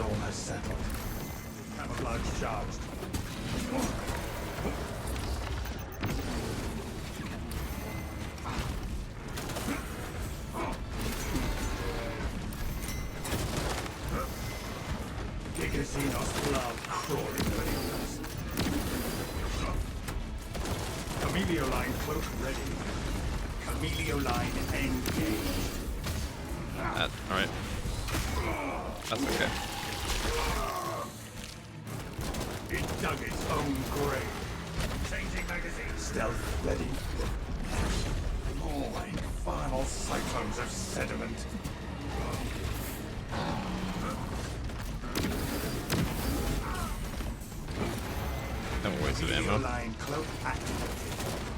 storm has settled. Camouflage charged. Gigazinos blood crawling beneath us. Chameleoline cloak ready. Chameleoline engaged. Alright. That's okay. It dug its own grave. Changing magazine. Stealth ready. More infernal cyclones of sediment. No waste of ammo. Chameleoline cloak activated.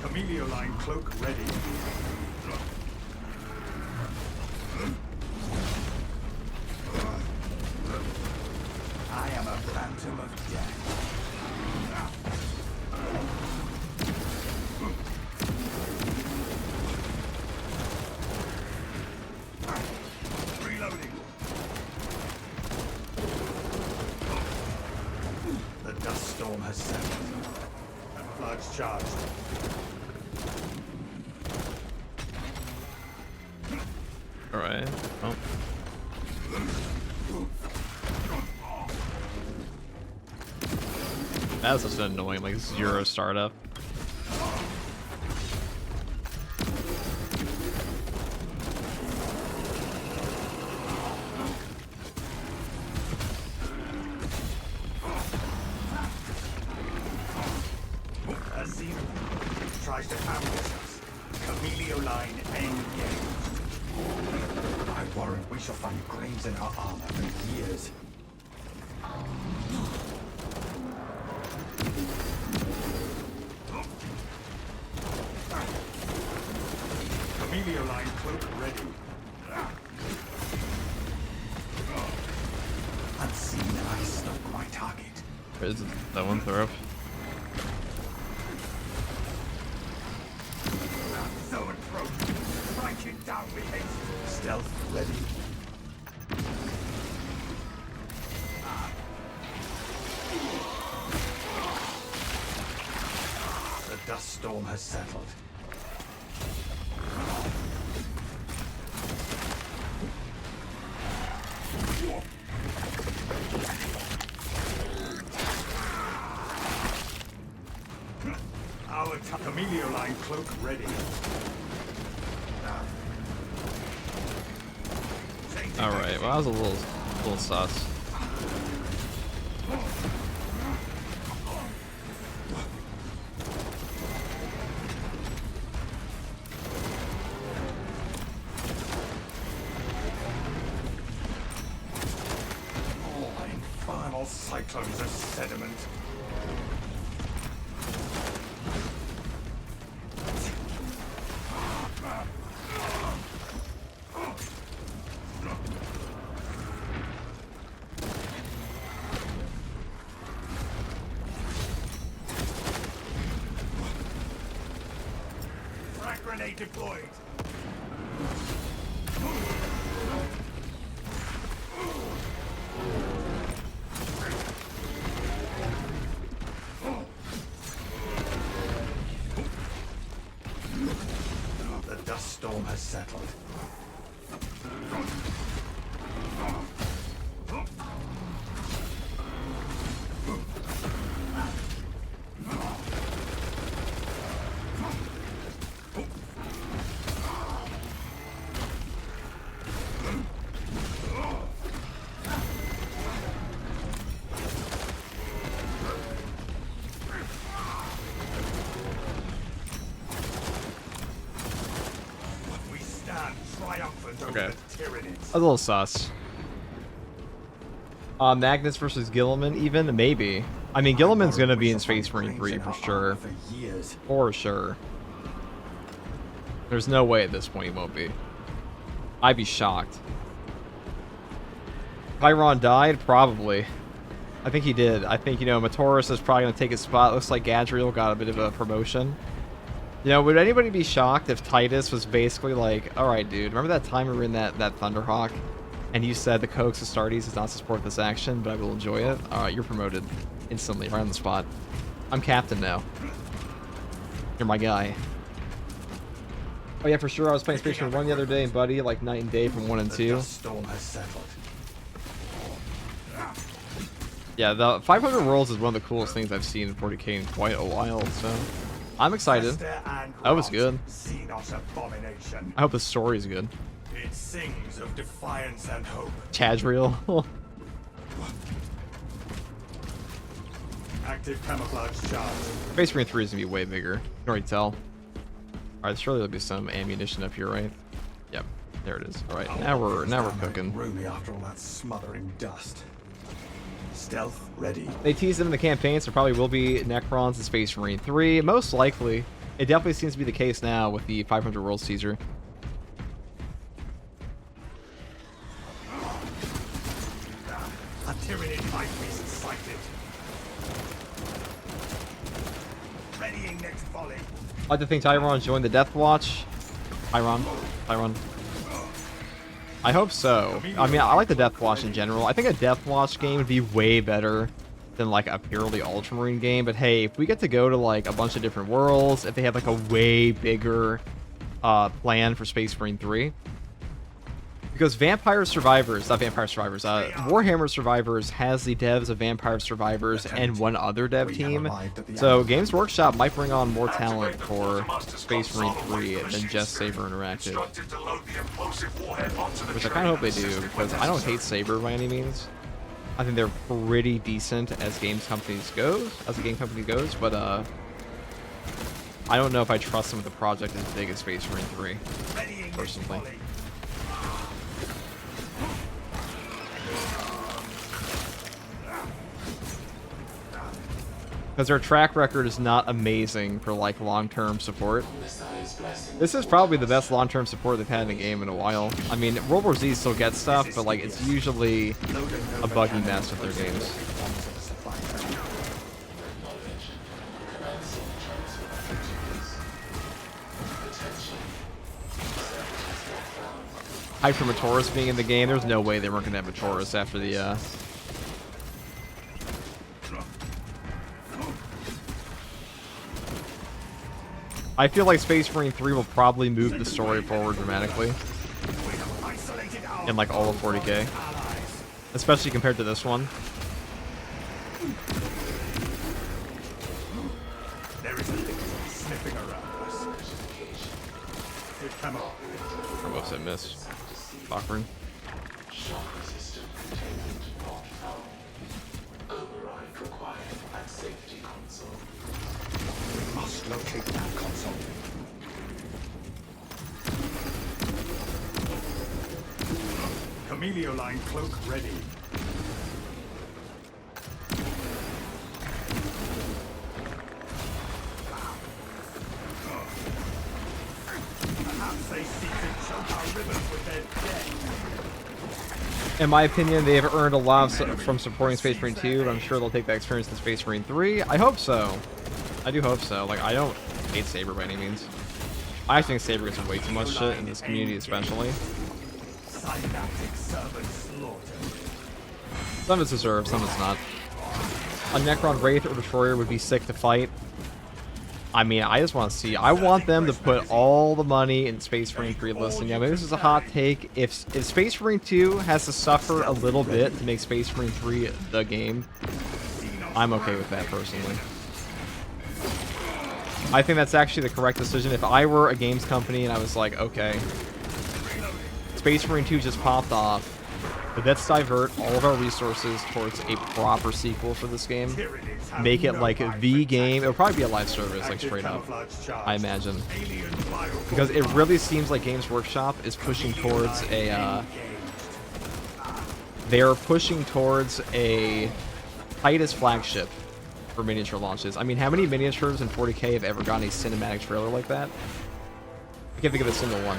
Chameleoline cloak ready. I am a phantom of death. Reloading. The dust storm has settled. Camouflage charged. Alright. Oh. That's just annoying, like 0 startup. Tries to ambush us. Chameleoline engaged. I warrant we shall find grains in our armor for years. Chameleoline cloak ready. Unseen ice snuck my target. Is that one throw? Zone approach. Striking down with haste. Stealth ready. The dust storm has settled. Our Chameleoline cloak ready. Alright, well, that was a little sus. Oh, infernal cyclones of sediment. Grenade deployed. The dust storm has settled. Okay. A little sus. Magnus versus Gilliman, even? Maybe. I mean, Gilliman's gonna be in Space Marine 3 for sure. For sure. There's no way at this point he won't be. I'd be shocked. Chiron died? Probably. I think he did. I think, you know, Matoris is probably gonna take his spot. Looks like Gadriel got a bit of a promotion. You know, would anybody be shocked if Titus was basically like, alright, dude, remember that time we were in that Thunderhawk? and you said the Coax Astartes does not support this action, but I will enjoy it. Alright, you're promoted instantly, right on the spot. I'm captain now. You're my guy. Oh yeah, for sure. I was playing Space Marine 1 the other day, buddy, like night and day from 1 and 2. Storm has settled. Yeah, the 500 Worlds is one of the coolest things I've seen in 40k in quite a while, so I'm excited. I was good. I hope the story's good. It sings of defiance and hope. Chadriel. Active camouflage charge. Space Marine 3 is gonna be way bigger. You can already tell. Alright, surely there'll be some ammunition up here, right? Yep, there it is. Alright, now we're cooking. Roomy after all that smothering dust. Stealth ready. They teased them in the campaign, so probably will be Necrons in Space Marine 3. Most likely. It definitely seems to be the case now with the 500 Worlds teaser. A Tyranid eyepiece sighted. Readying next volley. I'd like to think Tyron joined the Death Watch. Tyron. I hope so. I mean, I like the Death Watch in general. I think a Death Watch game would be way better than like a purely Ultramarine game. But hey, if we get to go to like a bunch of different worlds, if they have like a way bigger plan for Space Marine 3. Because Warhammer Survivors has the devs of Vampire Survivors and one other dev team. So Games Workshop might bring on more talent for Space Marine 3 than just Saber Interactive. Which I kind of hope they do, because I don't hate Saber by any means. I think they're pretty decent as game company goes, but I don't know if I trust them with a project as big as Space Marine 3, personally. Because their track record is not amazing for like long-term support. This is probably the best long-term support they've had in a game in a while. I mean, World War Z still gets stuff, but like it's usually a buggy mess with their games. Hype for Matoris being in the game. There's no way they weren't gonna have Matoris after the I feel like Space Marine 3 will probably move the story forward dramatically in like all of 40k, especially compared to this one. There is a liquid sniffing around us. Come on. Whoops, I missed. Bachman. Override required at safety console. We must locate that console. Camelio line cloak ready. Perhaps they seek to choke our rivers with their dead. In my opinion, they have earned a lot from supporting Space Marine 2, but I'm sure they'll take that experience in Space Marine 3. I hope so. I do hope so. Like, I don't hate Saber by any means. I think Saber gets way too much shit in this community, especially. Some is deserved, some is not. A Necron Wraith or Destroyer would be sick to fight. I mean, I just want to see. I want them to put all the money in Space Marine 3 listing. Yeah, maybe this is a hot take. If Space Marine 2 has to suffer a little bit to make Space Marine 3 the game, I'm okay with that personally. I think that's actually the correct decision. If I were a games company and I was like, okay, Space Marine 2 just popped off, but let's divert all of our resources towards a proper sequel for this game. Make it like the game. It'll probably be a live service, like straight up, I imagine. Because it really seems like Games Workshop is pushing towards a, they're pushing towards a Titus flagship for miniature launches. I mean, how many miniatures in 40k have ever gotten a cinematic trailer like that? I can't think of a single one.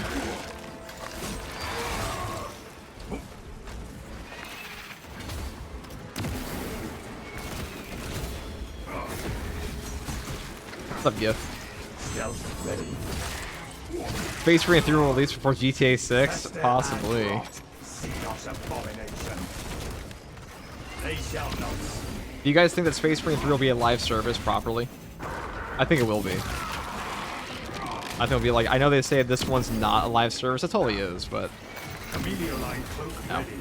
What's up, Gif? Space Marine 3 will release before GTA 6? Possibly. Xenos abomination. They shall not. Do you guys think that Space Marine 3 will be a live service properly? I think it will be. I think it'll be like, I know they say this one's not a live service. It totally is, but... Camellia line cloak No. ready.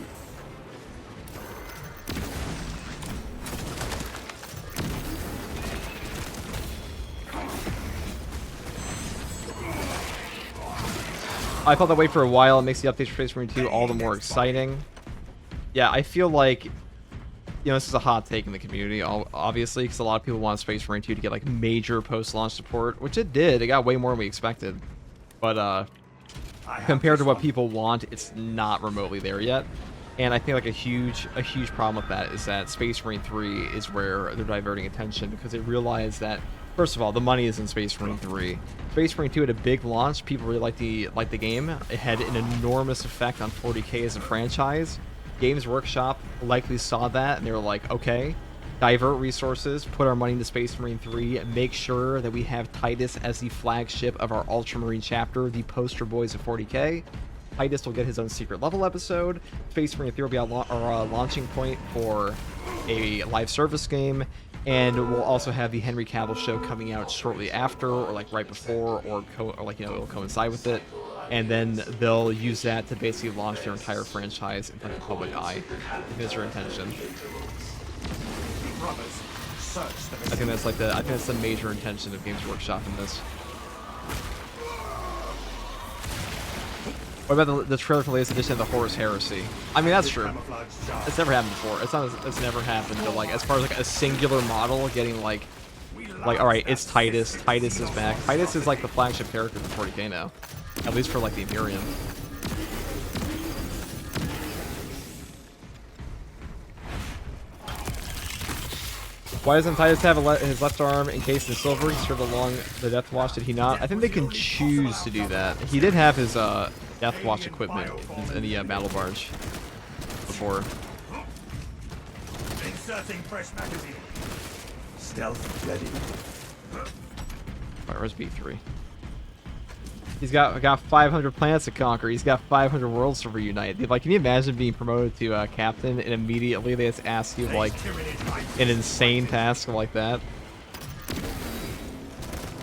I felt that way for a while. It makes the updates for Space Marine 2 all the more exciting. Yeah, I feel like, you know, this is a hot take in the community, obviously, because a lot of people want Space Marine 2 to get, like, major post-launch support, which it did. It got way more than we expected. But, compared to what people want, it's not remotely there yet. And I think, like, a huge problem with that is that Space Marine 3 is where they're diverting attention, because they realize that, first of all, the money is in Space Marine 3. Space Marine 2 had a big launch. People really liked the game. It had an enormous effect on 40K as a franchise. Games Workshop likely saw that, and they were like, okay, divert resources, put our money into Space Marine 3, make sure that we have Titus as the flagship of our Ultramarine chapter, the poster boys of 40K. Titus will get his own secret level episode. Space Marine 3 will be our launching point for a live service game. And we'll also have the Henry Cavill show coming out shortly after, or like right before, or like, you know, it'll coincide with it. And then they'll use that to basically launch their entire franchise into the public eye. I think that's their intention. I think that's the major intention of Games Workshop in this. What about the trailer for the latest edition of the Horus Heresy? I mean, that's true. It's never happened before. It's never happened. But like, as far as like a singular model getting like, all right, it's Titus. Titus is back. Titus is like the flagship character for 40K now, at least for like the Imperium. Why doesn't Titus have his left arm encased in silver? He served along the Death Watch. Did he not? I think they can choose to do that. He did have his Death Watch equipment in the battle barge before. Inserting fresh magazine. Stealth ready. Alright, where's B3? He's got 500 planets to conquer. He's got 500 worlds to reunite. Like, can you imagine being promoted to captain and immediately they just ask you like an insane task like that?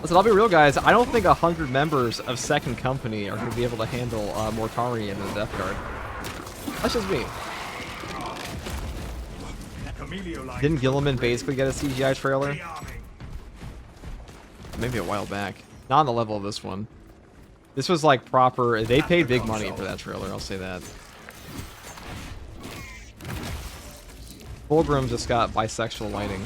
Listen, I'll be real, guys. I don't think 100 members of Second Company are going to be able to handle Mortari and the Death Guard. That's just me. Didn't Gilliman basically get a CGI trailer? Maybe a while back. Not on the level of this one. This was like proper. They paid big money for that trailer, I'll say that. Fulgrim just got bisexual lighting.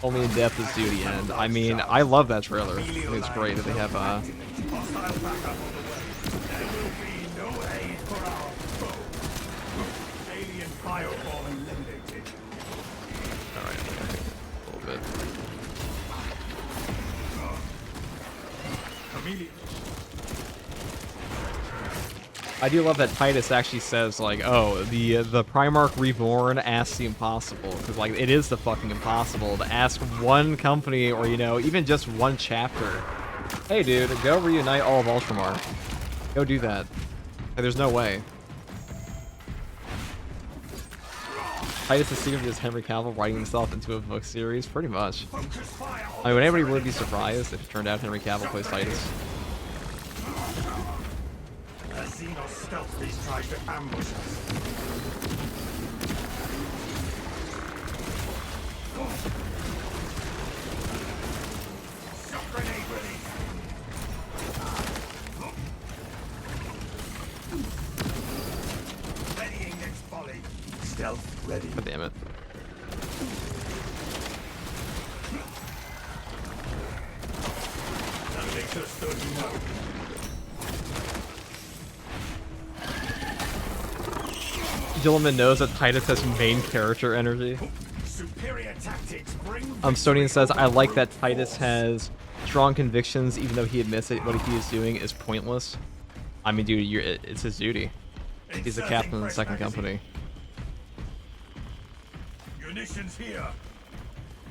Only in death is duty end. I mean, I love that trailer. I think it's great that they have Alright, a little bit. I do love that Titus actually says, like, oh, the Primarch Reborn asks the impossible. Because, like, it is the fucking impossible to ask one company, or, you know, even just one chapter. Hey, dude, go reunite all of Ultramar. Go do that. Like, there's no way. Titus is secretly just Henry Cavill writing himself into a book series? Pretty much. I mean, would anybody really be surprised if it turned out Henry Cavill plays Titus? Xenos stealth beast tries to ambush us. Shock grenade release. Readying next volley. Stealth ready. God damn it. Gilliman knows that Titus has main character energy. Superior tactics bring Stonian says, I like that Titus has strong convictions even though he admits that what he is doing is pointless. I mean, dude, it's his duty. He's the captain of the second company. Munitions here.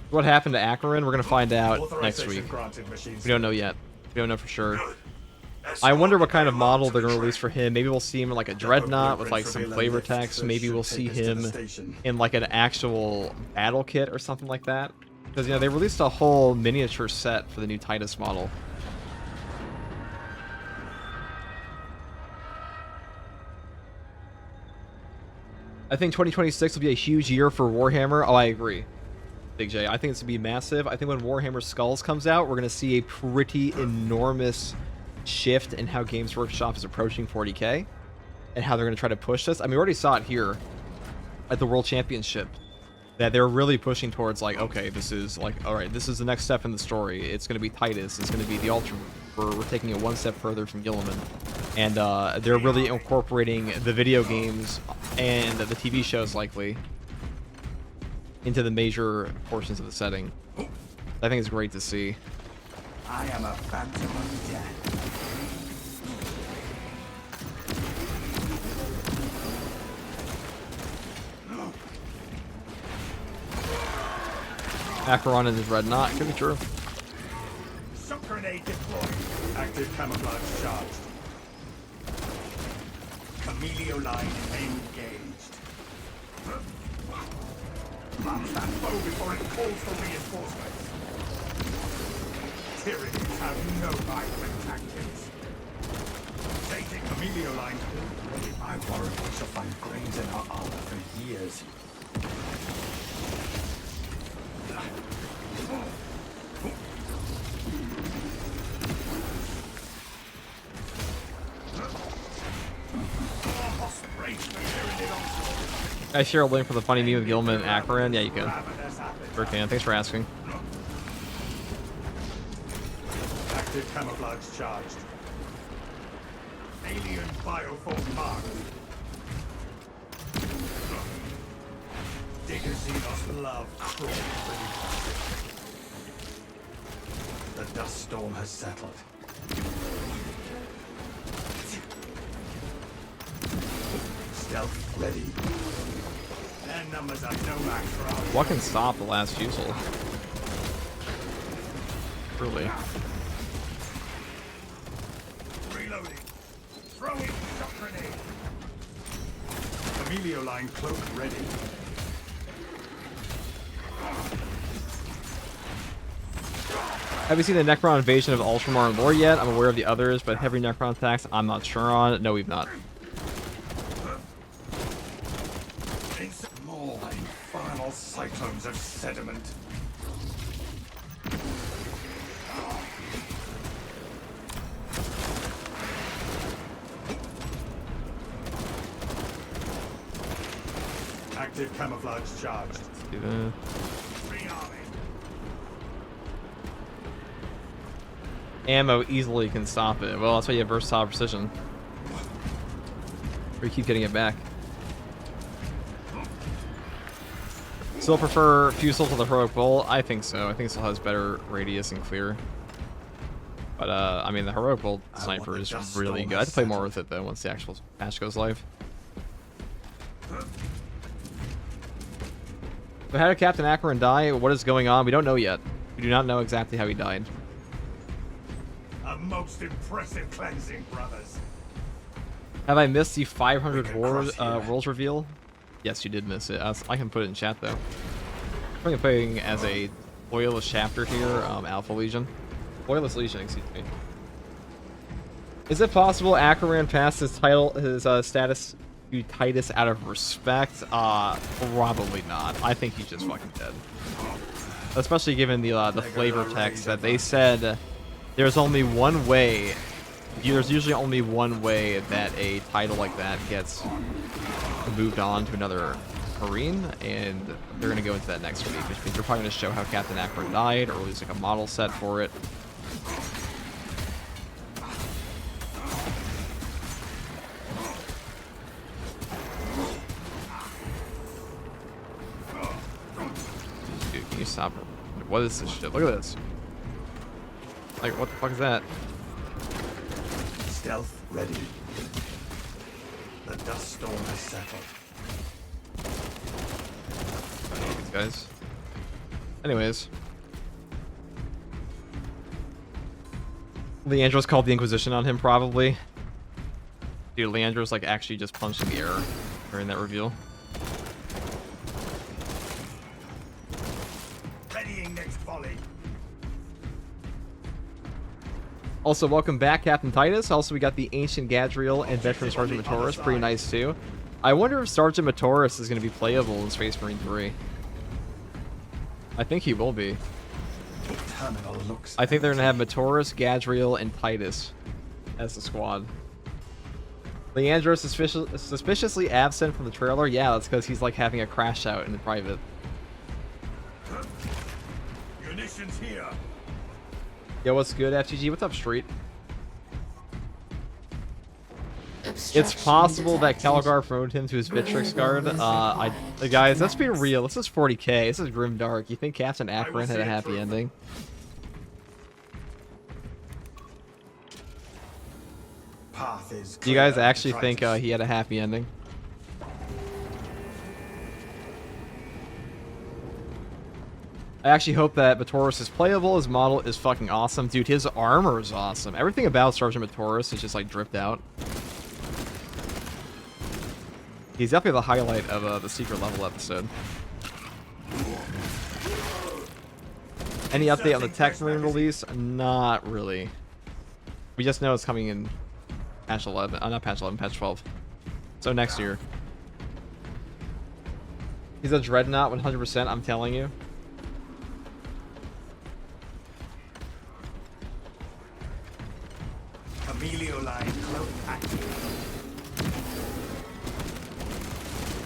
What happened to Acheron? We're gonna find out next Authorization week. granted, machines. We don't know yet. We don't know for sure. I wonder what kind of model they're gonna release for him. Maybe we'll see him in like a dreadnought with like some flavor text. Maybe we'll see him in like an actual battle kit or something like that. Because, you know, they released a whole miniature set for the new Titus model. I think 2026 will be a huge year for Warhammer. Oh, I agree, Big J. I think it's going to be massive. I think when Warhammer Skulls comes out, we're going to see a pretty enormous shift in how Games Workshop is approaching 40K and how they're going to try to push this. I mean, we already saw it here at the World Championship, that they're really pushing towards, like, okay, this is, like, all right, this is the next step in the story. It's going to be Titus. It's going to be the Ultra. We're taking it one step further from Gilliman. And they're really incorporating the video games and the TV shows, likely, into the major portions of the setting. I think it's great to see. I am a phantom of death. Acheron and his red knot. Could be true. Shock grenade deployed. Active camouflage charged. Camelio line engaged. Launch that bow before it calls for reinforcements. Tyrannies have no vibrant tactics. Taking Camelio line. I worry we shall find grains in our armor for years. I share a link for the funny meme of Gilman and Acheron. Yeah, you can. Sure can. Thanks for asking. Active camouflage charged. Alien bioform marked. Diggerzinos love crawling beneath. The dust storm has settled. Stealth ready. Their numbers are no match for our... What can stop the last Fusil? Truly. Reloading. Throwing shock grenade. Camelio line cloak ready. Have you seen the Necron invasion of Ultramar and Lore yet? I'm aware of the others, but heavy Necron attacks I'm not sure on. No, we've not. More infernal cyclones of sediment. Active camouflage charged. Let's do that. Ammo easily can stop it. Well, that's why you have versatile precision. Or you keep getting it back. Still prefer Fusil to the Heroic Bolt? I think so. I think it still has better radius and clear. But, I mean, the Heroic Bolt sniper is really good. I have to play more with it, though, once the actual patch goes live. So how did Captain Acheron die? What is going on? We don't know yet. We do not know exactly how he died. A most impressive cleansing, brothers. Have I missed the 500 rolls reveal? Yes, you did miss it. I can put it in chat, though. I'm playing as a Loyalist chapter here, Alpha Legion. Loyalist Legion, excuse me. Is it possible Acheron passed his title, his status to Titus out of respect? Probably not. I think he's just fucking dead. Especially given the flavor text that they said there's only one way. There's usually only one way that a title like that gets moved on to another marine, and they're going to go into that next week, which means they're probably going to show how Captain Acheron died, or release like a model set for it. Dude, can you stop? What is this shit? Look at this. Like, what the fuck is that? Stealth ready. The dust storm has settled. I hate these guys. Anyways. Leandro's called the Inquisition on him, probably. Dude, Leandro's like actually just punched in the air during that reveal. Readying next volley. Also, welcome back, Captain Titus. Also, we got the Ancient Gadriel and Veteran Sergeant Matoris. Pretty nice, too. I wonder if Sergeant Matoris is going to be playable in Space Marine 3. I think he will be. I think they're going to have Matoris, Gadriel, and Titus as the squad. Leandro suspiciously absent from the trailer. Yeah, that's because he's like having a crash out in the private. Munitions here. Yo, what's good, FTG? What's up, Street? It's possible that Calgar promoted him to his Vitrix guard. Guys, let's be real. This is 40k. This is grimdark. You think Captain Akron had a happy ending? Do you guys actually think he had a happy ending? I actually hope that Matoris is playable. His model is fucking awesome. Dude, his armor is awesome. Everything about Sergeant Matoris is just like dripped out. He's definitely the highlight of the secret level episode. Any update on the Tech Marine release? Not really. We just know it's coming in patch 11. Not patch 11, patch 12. So next year. He's a Dreadnought 100%, I'm telling you. Emilio line cloak active.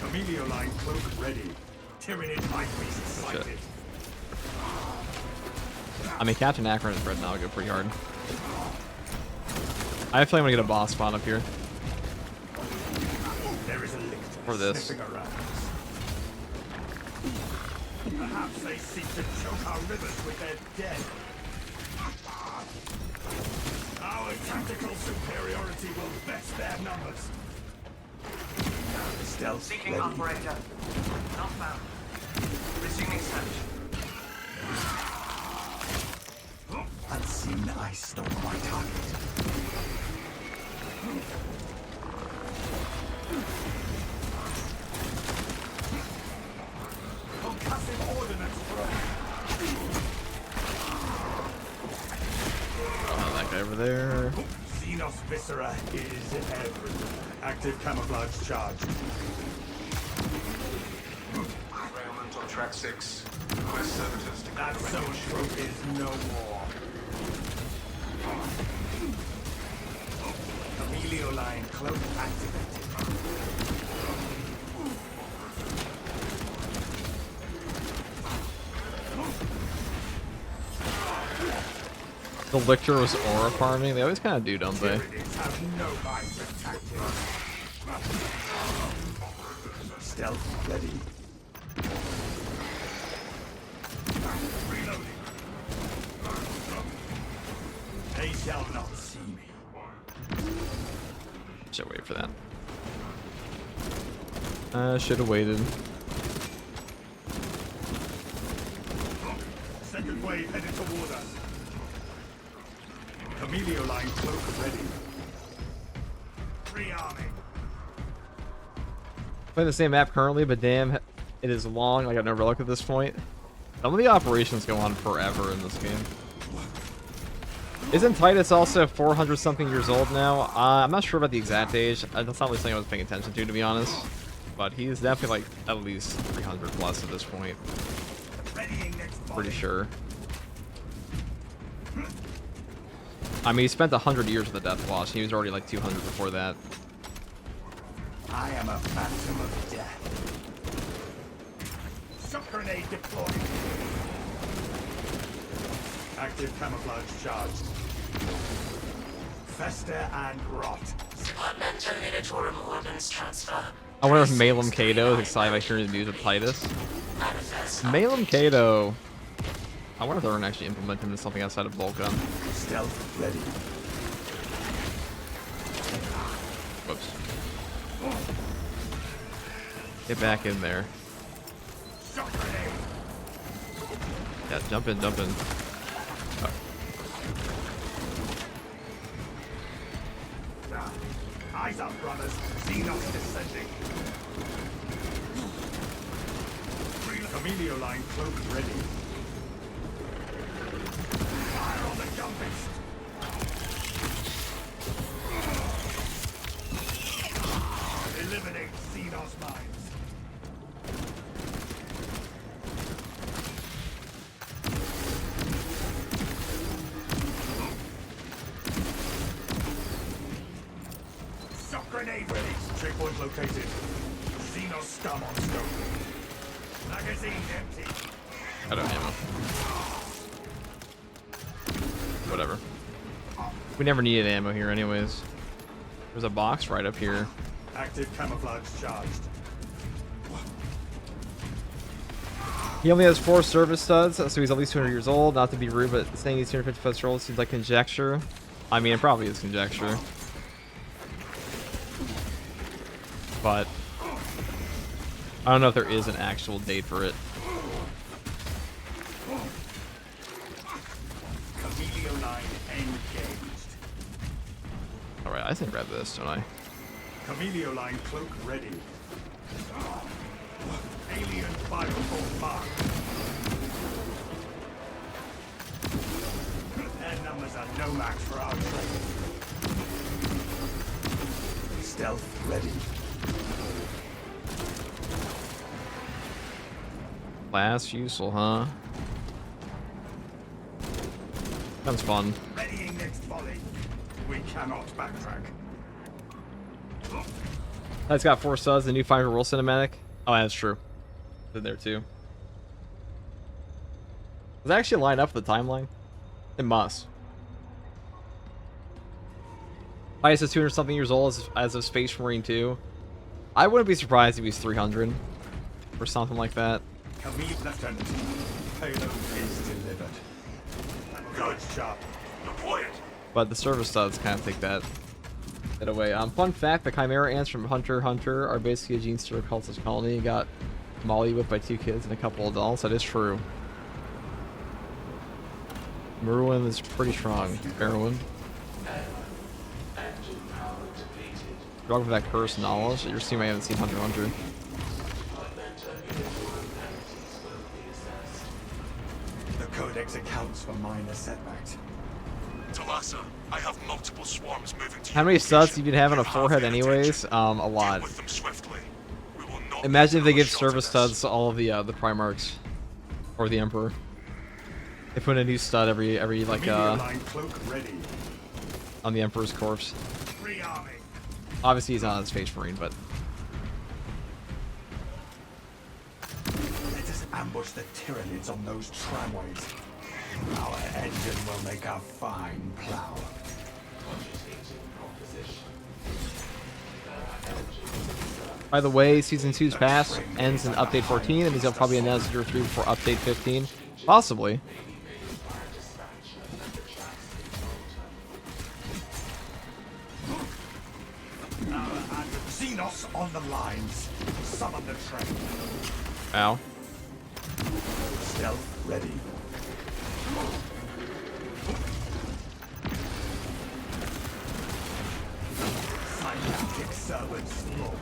Emilio line cloak ready. Tyranid high priest sighted. I mean, Captain Akron and Dreadnought will go pretty hard. I have a feeling I'm gonna get a boss spawn up here. There is a lictor for this. sniffing around. Perhaps they seek to choke our rivers with their dead. Our tactical superiority will best their numbers. Stealth Seeking ready. operator. Not found. Resuming search. Unseen ice storm my target. Concussive ordnance thrown. That guy over there. Xenos Viscera is everywhere. Active camouflage charge. Environment on track 6. Request services to That zone trope is no more. Emilio line cloak activated. The Lictor was aura farming. They always kind of do, don't they? Tyranids have no mind for tactics. Stealth ready. Reloading. They shall not see me. Should wait for that. Should have waited. Second wave headed toward us. Emilio line cloak ready. Rearming. Playing the same map currently, but damn, it is long. I got no relic at this point. Some of the operations go on forever in this game. Isn't Titus also 400 something years old now? I'm not sure about the exact age. That's not really something I was paying attention to be honest. But he's definitely like at least 300 plus at this point. Readying next Pretty volley. sure. I mean, he spent 100 years with the Death Watch. He was already like 200 before that. I am a phantom of death. Shock grenade deployed. Active camouflage charged. Fester and rot. Departmental Militorum Ordnance Transfer. I wonder if Malum Cato is excited by hearing the news of Titus. Manifest. Malum Cato. I wonder if they're going to actually implement him into something outside of Volca. Stealth ready. Whoops. Get back in there. Shock grenade. Yeah, jump in, jump in. Eyes up, brothers. Xenos descending. Camelio line cloak ready. Fire on the dumpist. Eliminate Xenos mines. Shock grenade ready. Checkpoint located. Xenos scum on scope. Magazine empty. I don't ammo. Whatever. We never needed ammo here anyways. There's a box right up here. Active camouflage charged. He only has 4 service studs, so he's at least 200 years old. Not to be rude, but saying he's 250 years old seems like conjecture. I mean, it probably is conjecture. But I don't know if there is an actual date for it. Camelio line engaged. Alright, I think grab this, don't I? Camelio line cloak ready. Alien bioform mark. Their numbers are no match for our trade. Stealth ready. Last Fusil, huh? Sounds fun. Readying next volley. We cannot backtrack. That's got 4 studs, the new Fire Roll cinematic. Oh, that's true. Did there too. Does that actually line up with the timeline? It must. Pius is 200 something years old as of Space Marine 2. I wouldn't be surprised if he's 300 or something like that. Camille Lieutenant. Payload is delivered. Good job. Deployed. But the service studs kind of take that away. Fun fact, the Chimera ants from Hunter x Hunter are basically a gene stealer cultist colony. Got molly whipped by 2 kids and a couple adults. That is true. Merwin is pretty strong. Merwin. Drug with that cursed knowledge. Your team I haven't seen Hunter x Hunter. The Codex accounts for minor setbacks. Talassa, I have multiple swarms moving to How your many studs location. do you have on a You have forehead their anyways? attention. A Deal lot. with them swiftly. We will not Imagine if they lose give our shot service at this. studs to all of the Primarchs. Or the Emperor. They put in a new stud every like Camelio line cloak ready. on the Emperor's corpse. Rearming. Obviously he's not a Space Marine, but Let us ambush the Tyranids on those tramways. Our engine will make a fine plow. by the way, Season 2's pass ends in Update 14, and they'll probably announce Year 3 before Update 15. Possibly. Xenos on the lines. Summon the train. Ow. Stealth ready. Synaptic servant slaughtered.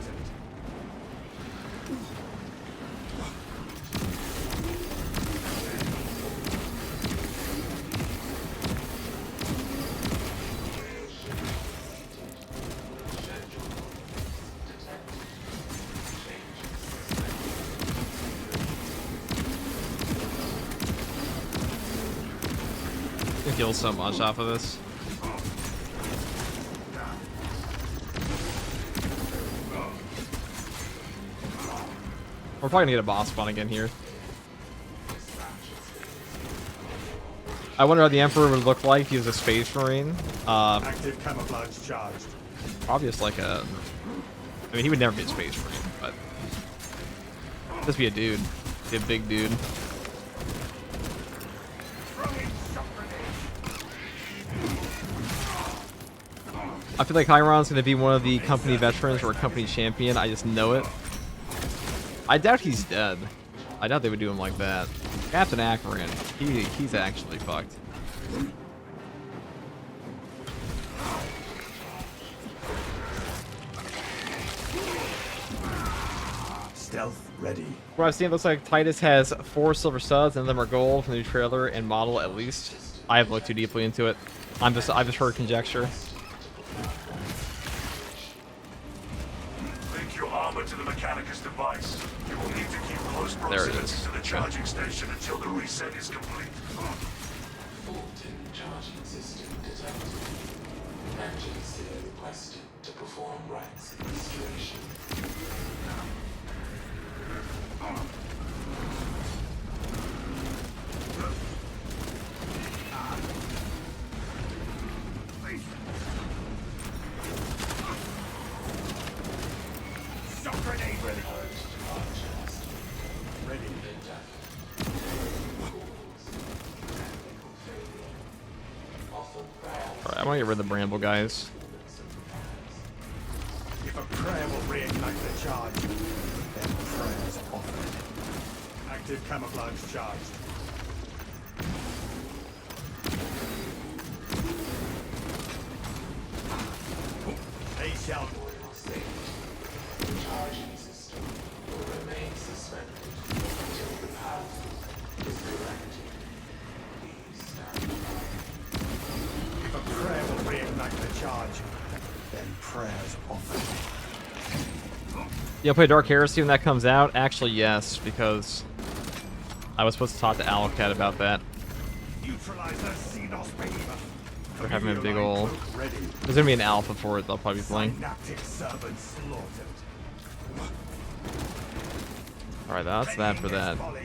You kill so much off of this. We're probably gonna get a boss spawn again here. I wonder how the Emperor would look like if he was a Space Marine. Active camouflage charged. Probably just like a... I mean, he would never be a Space Marine, but... Just be a dude. Be a big dude. Throwing shock grenade. I feel like Chiron's gonna be one of the company veterans or a company champion. I just know it. I doubt he's dead. I doubt they would do him like that. Captain Akron, he's actually fucked. Stealth ready. What I've seen, it looks like Titus has 4 silver studs, and of them are gold from the new trailer and model at least. I haven't looked too deeply into it. I've just heard conjecture. Link your armor to the Mechanicus device. You will need to keep close There it proximity is. to the charging station until the reset is complete. Fulton charging system detected. Emergency requested to perform rites restoration. Shock grenade ready. Ready. Alright, I want to get rid of the bramble guys. If a prayer will reignite the charge, then prayers offered. Active camouflage charged. They shall The charging system will remain suspended until the path is corrected. Please stand by. If a prayer will reignite the charge, then prayers offered. Yeah, play Dark Heresy when that comes out? Actually, yes, because I was supposed to talk to Alcat about that. Neutralize the Xenos behemoth. They're having a big ol'... Cloak ready. There's gonna be an alpha for it, they'll probably be playing. Synaptic servant slaughtered. Alright, that's that for that. Volley.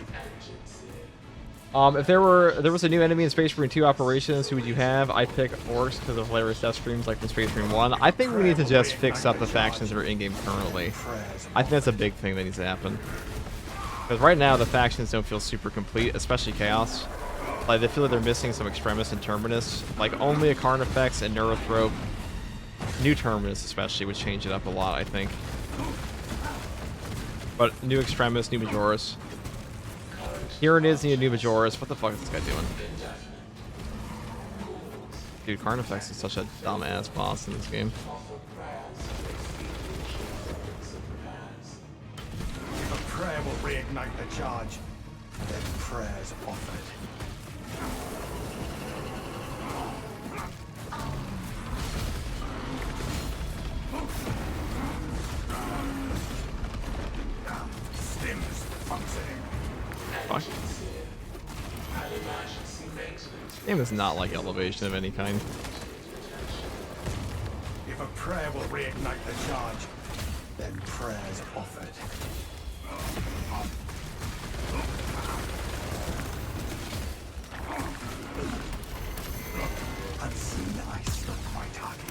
If there was a new enemy in Space Marine 2 Operations, who would you have? I'd pick Orcs because of hilarious death streams like from Space Marine 1. I think we need to just fix up the factions that are in-game currently. I think that's a big thing that needs to happen. Because right now, the factions don't feel super complete, especially Chaos. Like, they feel like they're missing some Extremis and Terminus. Like, only a Carnifex and Neurothrope, new Terminus especially, would change it up a lot, I think. But new Extremis, new Majoris. Here it is, new Majoris. What the fuck is this guy doing? Dude, Carnifex is such a dumbass boss in this game. If a prayer will reignite the charge, then prayers offered. Stims functioning. Fuck. Game is not like elevation of any kind. If a prayer will reignite the charge, then prayers offered. Unseen, I struck my target.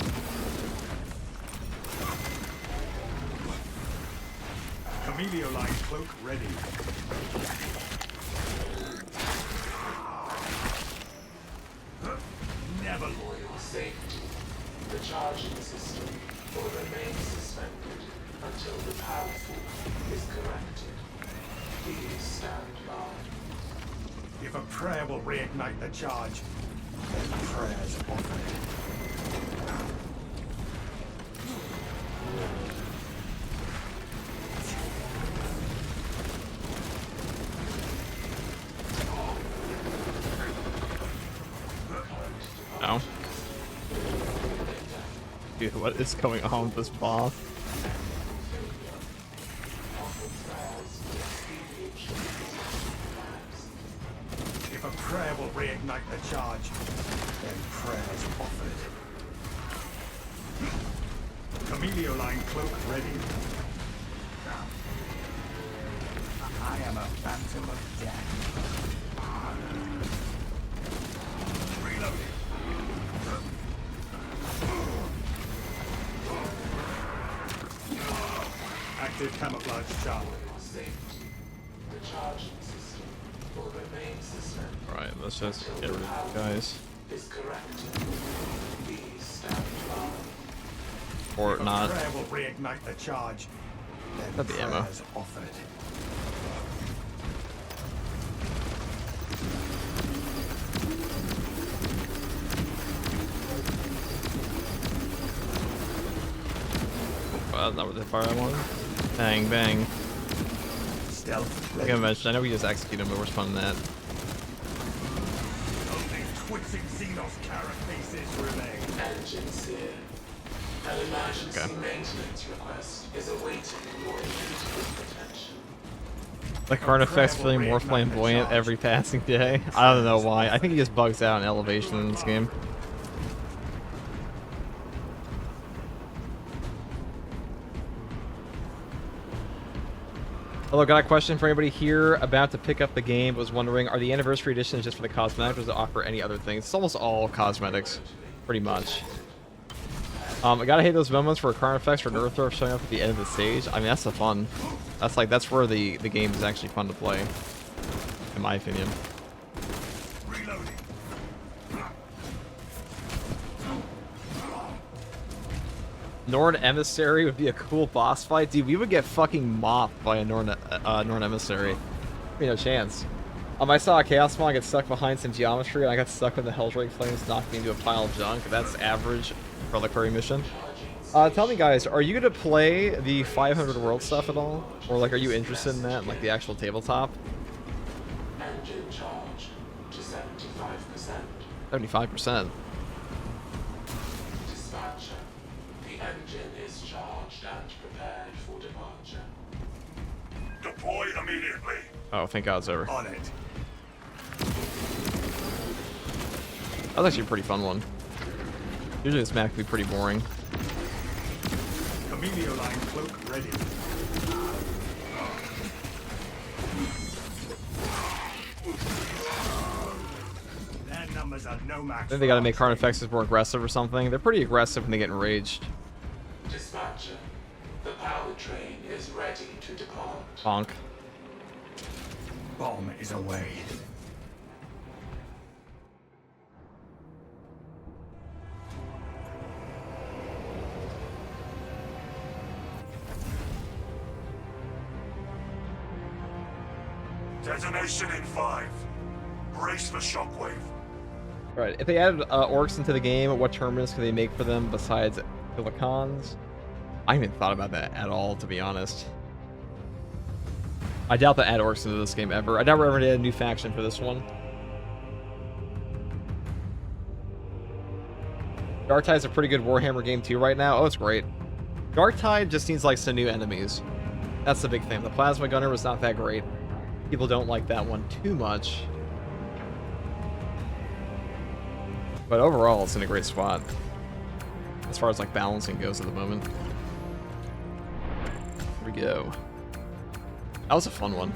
Camelio line cloak ready. Never For safety, the charging system will remain suspended until the powerful is corrected. Please stand by. If a prayer will reignite the charge, then prayers offered. No. Dude, what is going on with this boss? If a prayer will reignite the charge, then prayers offered. Camelio line cloak ready. I am a phantom of death. Reloading. Active camouflage charge. For safety, the charging system will remain suspended. Alright, let's just get rid of these guys. Is corrected. Please stand by. Or If a not. prayer will reignite the charge, then Got the ammo. prayers offered. that's not what the fire I wanted. Bang, bang. Stealth. Like I mentioned, I know we just execute him, but we're fun in that. Only twitching Xenos carapaces remain. Engines here. An emergency maintenance request is awaiting your immediate attention. The current effects feeling more flamboyant every passing day. I don't know why. I think he just bugs out in elevation in this game. Hello, got a question for anybody here about to pick up the game. Was wondering, are the anniversary editions just for the cosmetics, or does it offer any other things? It's almost all cosmetics, pretty much. I gotta hate those moments where current effects or Earth Earth showing up at the end of the stage. I mean, that's the fun. That's where the game is actually fun to play, in my opinion. Reloading. Norn Emissary would be a cool boss fight. Dude, we would get fucking mopped by a Norn Emissary. No chance. I saw a Chaos Mon get stuck behind some geometry, and I got stuck when the Helldrake flames knocked me into a pile of junk. That's average for the Curry mission. Tell me, guys, are you gonna play the 500 world stuff at all? Or, like, are you interested in that, like, the actual tabletop? Engine charged to 75%. 75%. Dispatcher, the engine is charged and prepared for departure. Deploy immediately. Oh, thank God it's over. On it. That was actually a pretty fun one. Usually this map can be pretty boring. Camilio line cloak ready. Their numbers are no match. I think they gotta make current effects more aggressive or something. They're pretty aggressive when they get enraged. Dispatcher, the power train is ready to depart. Bonk. Bomb is away. Detonation in 5. Brace for shockwave. Right, if they added orcs into the game, what terminus could they make for them besides Silicons? I haven't thought about that at all, to be honest. I doubt they add orcs into this game ever. I doubt we're ever gonna add a new faction for this one. Darktide's a pretty good Warhammer game too right now. Oh, it's great. Darktide just needs like some new enemies. That's the big thing. The Plasma Gunner was not that great. People don't like that one too much. But overall, it's in a great spot. As far as like balancing goes at the moment. Here we go. That was a fun one.